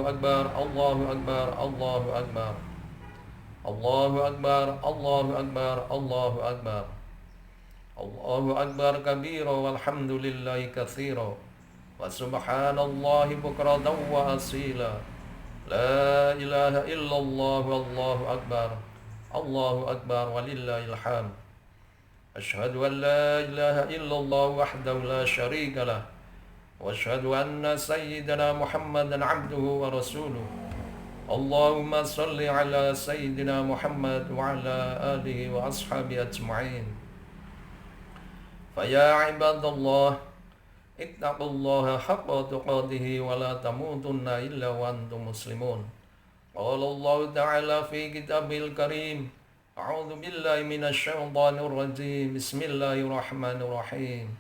Akbar, Allahu Akbar, Allahu Akbar. Allahu Akbar, Allahu Akbar, Allahu Akbar. Allahu Akbar kabira walhamdulillahi katsira. Wa subhanallahi bukratan wa asila. La ilaha illallah wallahu akbar. Allahu akbar walillahil hamd. Asyhadu an la ilaha illallah wahdahu la syarika lah. Wa asyhadu anna sayyidana Muhammadan abduhu wa rasuluh. Allahumma salli ala sayyidina Muhammad wa ala alihi wa ashabihi ajma'in. Faya ibadallah, ittaqullaha haqqa tuqatih wa la tamutunna illa wa antum muslimun. Qala Allah ta'ala fi kitabil karim, a'udzu billahi minasy syaithanir rajim. Bismillahirrahmanirrahim.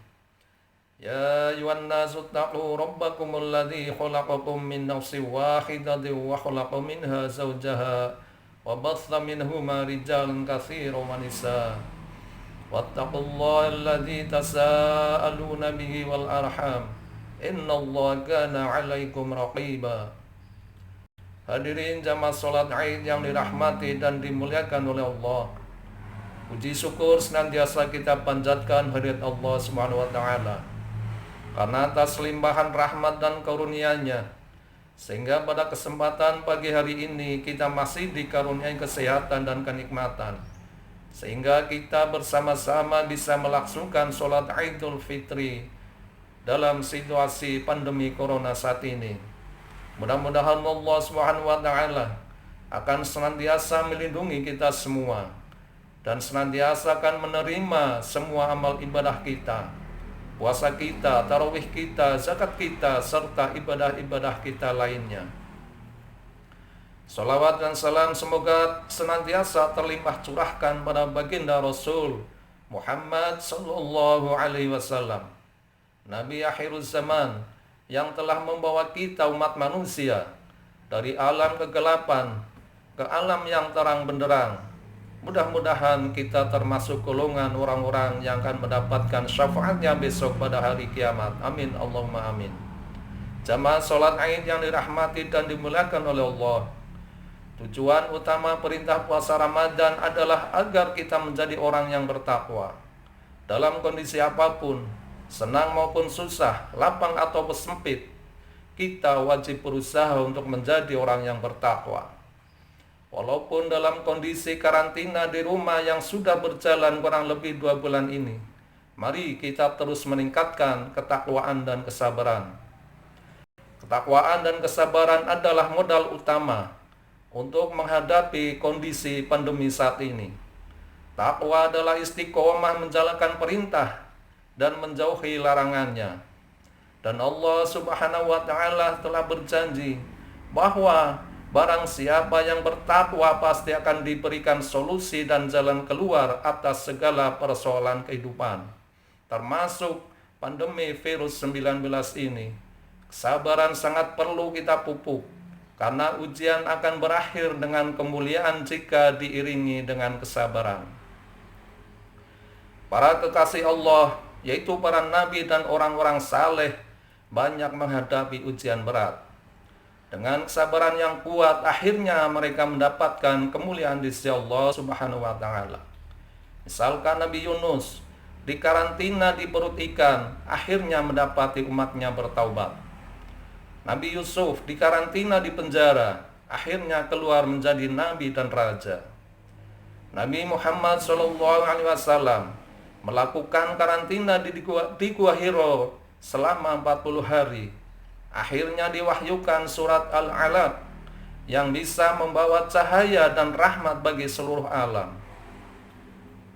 Ya ayyuhan nasu taqu rabbakumul ladzi khalaqakum min nafsin wahidatin wa khalaqa minha zawjaha wa batha minhuma rijalan katsiran wa nisaa. Wattaqullaha alladzi tasaaluna bihi wal arham. Innallaha kana 'alaikum raqiba. Hadirin jamaah salat Id yang dirahmati dan dimuliakan oleh Allah. Puji syukur senantiasa kita panjatkan hadirat Allah Subhanahu wa taala. Karena atas limpahan rahmat dan karunia-Nya, sehingga pada kesempatan pagi hari ini kita masih dikaruniai kesehatan dan kenikmatan, sehingga kita bersama-sama bisa melangsungkan sholat Idul Fitri dalam situasi pandemi corona saat ini. Mudah-mudahan Allah Subhanahu wa taala akan senantiasa melindungi kita semua dan senantiasa akan menerima semua amal ibadah kita, puasa kita, tarawih kita, zakat kita, serta ibadah-ibadah kita lainnya. Salawat dan salam semoga senantiasa terlimpah curahkan pada baginda Rasul Muhammad sallallahu alaihi wasallam, Nabi akhirul zaman yang telah membawa kita umat manusia dari alam kegelapan ke alam yang terang benderang. Mudah-mudahan kita termasuk golongan orang-orang yang akan mendapatkan syafaatnya besok pada hari kiamat. Amin Allahumma amin. Jamaah salat Id yang dirahmati dan dimuliakan oleh Allah, tujuan utama perintah puasa Ramadan adalah agar kita menjadi orang yang bertakwa. Dalam kondisi apapun, senang maupun susah, lapang atau sempit, kita wajib berusaha untuk menjadi orang yang bertakwa. Walaupun dalam kondisi karantina di rumah yang sudah berjalan kurang lebih 2 bulan ini, mari kita terus meningkatkan ketakwaan dan kesabaran. Ketakwaan dan kesabaran adalah modal utama untuk menghadapi kondisi pandemi saat ini. Takwa adalah istiqomah menjalankan perintah dan menjauhi larangannya. Dan Allah Subhanahu wa taala telah berjanji bahwa barang siapa yang bertakwa pasti akan diberikan solusi dan jalan keluar atas segala persoalan kehidupan, termasuk pandemi virus 19 ini. Kesabaran sangat perlu kita pupuk, karena ujian akan berakhir dengan kemuliaan jika diiringi dengan kesabaran. Para kekasih Allah, yaitu para nabi dan orang-orang saleh, banyak menghadapi ujian berat. Dengan kesabaran yang kuat, akhirnya mereka mendapatkan kemuliaan di sisi Allah Subhanahu wa taala. Misalkan Nabi Yunus dikarantina di perut ikan, akhirnya mendapati umatnya bertaubat. Nabi Yusuf dikarantina di penjara, akhirnya keluar menjadi nabi dan raja. Nabi Muhammad SAW melakukan karantina di Gua Hiro selama 40 hari. Akhirnya diwahyukan surat Al-Alaq yang bisa membawa cahaya dan rahmat bagi seluruh alam.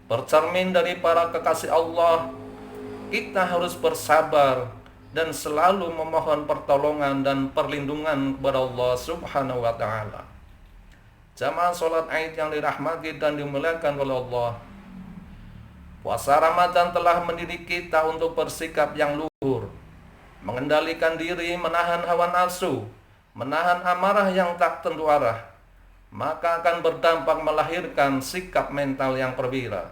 Bercermin dari para kekasih Allah, kita harus bersabar dan selalu memohon pertolongan dan perlindungan kepada Allah Subhanahu wa taala. Jamaah salat Id yang dirahmati dan dimuliakan oleh Allah, puasa Ramadan telah mendidik kita untuk bersikap yang luhur, mengendalikan diri, menahan hawa nafsu, menahan amarah yang tak tentu arah, maka akan berdampak melahirkan sikap mental yang perwira.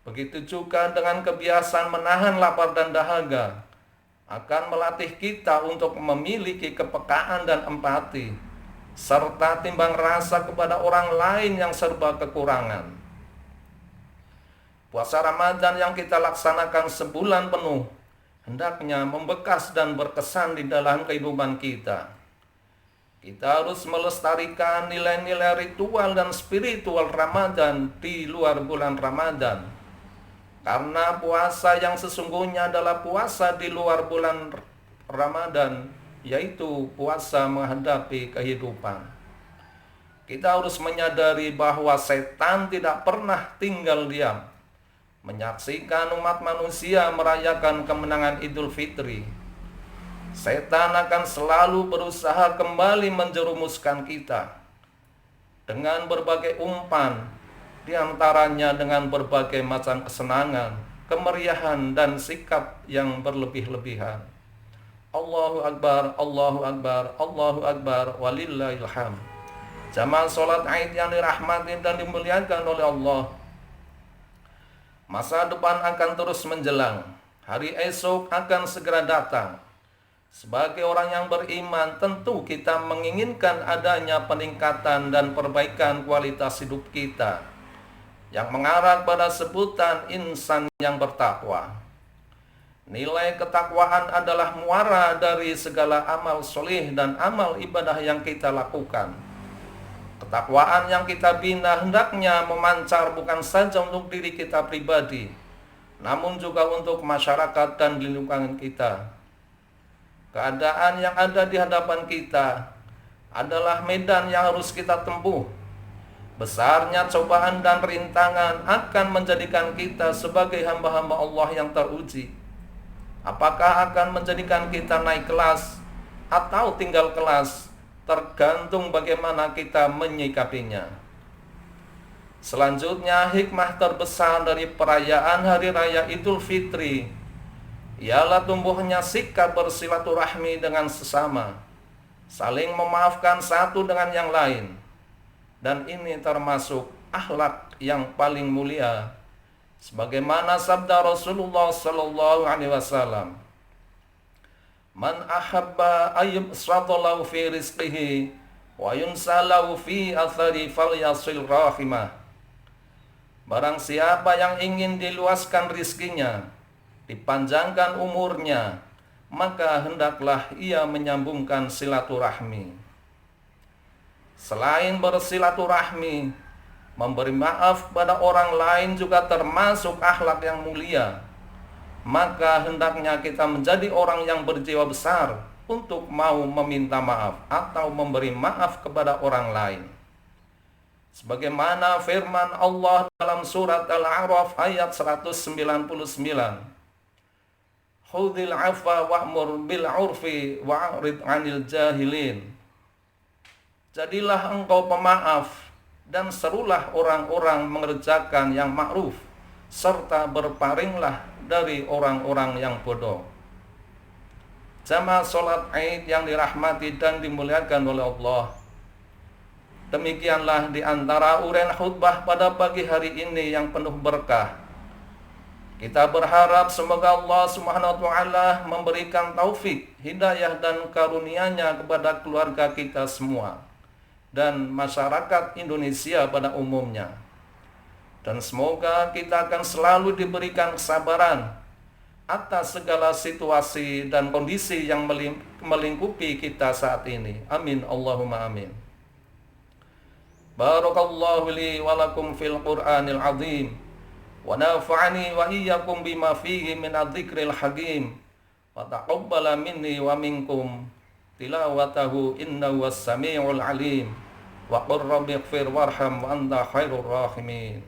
Begitu juga dengan kebiasaan menahan lapar dan dahaga, akan melatih kita untuk memiliki kepekaan dan empati, serta timbang rasa kepada orang lain yang serba kekurangan. Puasa Ramadan yang kita laksanakan sebulan penuh hendaknya membekas dan berkesan di dalam kehidupan kita. Kita harus melestarikan nilai-nilai ritual dan spiritual Ramadan di luar bulan Ramadan. Karena puasa yang sesungguhnya adalah puasa di luar bulan Ramadan, yaitu puasa menghadapi kehidupan. Kita harus menyadari bahwa setan tidak pernah tinggal diam menyaksikan umat manusia merayakan kemenangan Idul Fitri. Setan akan selalu berusaha kembali menjerumuskan kita dengan berbagai umpan, diantaranya dengan berbagai macam kesenangan, kemeriahan, dan sikap yang berlebih-lebihan. Allahu Akbar, Allahu Akbar, Allahu Akbar, walillahil hamd. Jamaah sholat Aid yang dirahmati dan dimuliakan oleh Allah, masa depan akan terus menjelang. Hari esok akan segera datang. Sebagai orang yang beriman, tentu kita menginginkan adanya peningkatan dan perbaikan kualitas hidup kita yang mengarah pada sebutan insan yang bertakwa. Nilai ketakwaan adalah muara dari segala amal soleh dan amal ibadah yang kita lakukan. Ketakwaan yang kita bina hendaknya memancar bukan saja untuk diri kita pribadi, namun juga untuk masyarakat dan lingkungan kita. Keadaan yang ada di hadapan kita adalah medan yang harus kita tempuh. Besarnya cobaan dan rintangan akan menjadikan kita sebagai hamba-hamba Allah yang teruji. Apakah akan menjadikan kita naik kelas atau tinggal kelas, tergantung bagaimana kita menyikapinya. Selanjutnya, hikmah terbesar dari perayaan Hari Raya Idul Fitri ialah tumbuhnya sikap bersilaturahmi dengan sesama, saling memaafkan satu dengan yang lain. Dan ini termasuk akhlak yang paling mulia, sebagaimana sabda Rasulullah sallallahu alaihi wasallam, "Man ahabba ayyubsatalahu fi rizqihi wa yunsalahu fi athari falyasil rahimah." Barang siapa yang ingin diluaskan rizkinya, dipanjangkan umurnya, maka hendaklah ia menyambungkan silaturahmi. Selain bersilaturahmi, memberi maaf pada orang lain juga termasuk akhlak yang mulia. Maka hendaknya kita menjadi orang yang berjiwa besar untuk mau meminta maaf atau memberi maaf kepada orang lain. Sebagaimana firman Allah dalam surat Al-A'raf ayat 199, "Khudhil 'afwa wa'mur bil 'urfi wa'rid 'anil jahilin." Jadilah engkau pemaaf dan serulah orang-orang mengerjakan yang ma'ruf, serta berparinglah dari orang-orang yang bodoh. Jamaah sholat Aid yang dirahmati dan dimuliakan oleh Allah, demikianlah di antara uraian khutbah pada pagi hari ini yang penuh berkah. Kita berharap semoga Allah Subhanahu wa taala memberikan taufik, hidayah dan karunia-Nya kepada keluarga kita semua dan masyarakat Indonesia pada umumnya. Dan semoga kita akan selalu diberikan kesabaran atas segala situasi dan kondisi yang melingkupi kita saat ini. Amin Allahumma amin. Barakallahu li wa lakum fil Qur'anil azim, wa nafa'ani wa iyyakum bima fihi min adz-dzikril hakim, wa taqabbala minni wa minkum tilawatahu innahu was-sami'ul alim, wa qur rabbighfir warham wa anta khairur rahimin.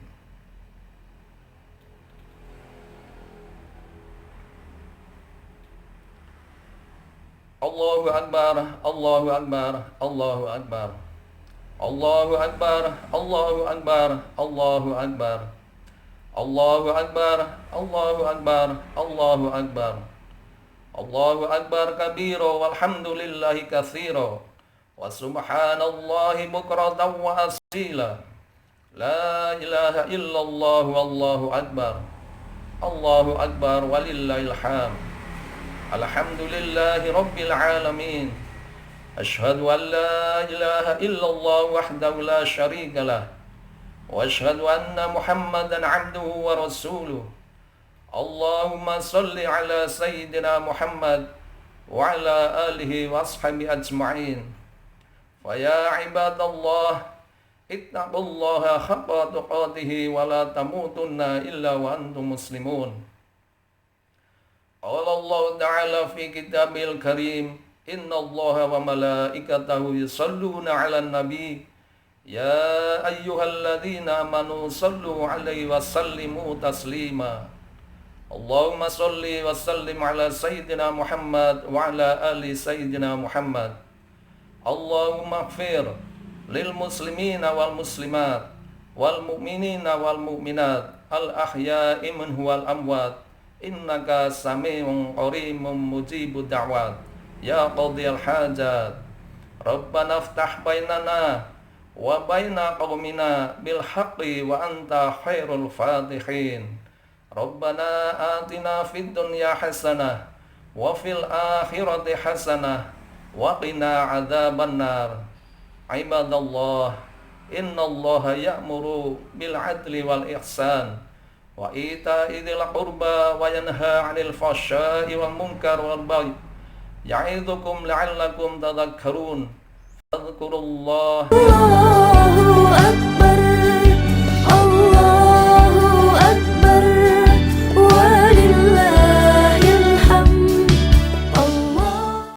Allahu akbar, Allahu akbar, Allahu akbar. Allahu akbar, Allahu akbar, Allahu akbar. Allahu akbar, Allahu akbar, Allahu akbar. Allahu akbar kabira walhamdulillahi katsira wa subhanallahi bukratan wa asila. La ilaha illallah wallahu akbar. Allahu akbar walillahil hamd. Alhamdulillahi Rabbil Alamin. Ashhadu an la ilaha illallah wahdahu la syarika lah. Wa ashhadu anna Muhammadan abduhu wa rasuluh. Allahumma salli ala Sayyidina Muhammad wa ala alihi wa ashabi ajma'in. Wa ya ibadallah, ittaqullaha haqqa tuqatih wa la tamutunna illa wa antum muslimun. Qala Allah Ta'ala fi kitabil karim, inna Allah wa malaikatahu yusalluna 'alan nabi, ya ayyuhalladzina amanu sallu 'alaihi wa sallimu taslima. Allahumma salli wa sallim ala Sayyidina Muhammad wa ala ali Sayyidina Muhammad. Allahumma ighfir lil muslimina wal muslimat wal mu'minina wal mu'minat al ahya'i minhum wal amwat innaka sami'un qaribun mujibud da'wat ya qadhiyal hajat. Rabbana iftah bainana wa baina qaumina bil haqqi wa anta khairul fatihin. Rabbana atina fid dunya hasanah wa fil akhirati hasanah wa qina adzabannar. Ibadallah, innallaha ya'muru bil adli wal ihsan wa ita'i dzil qurba wa yanha 'anil fahsya'i wal munkar wal baghi ya'idzukum la'allakum tadhakkarun. Fadhkurullah.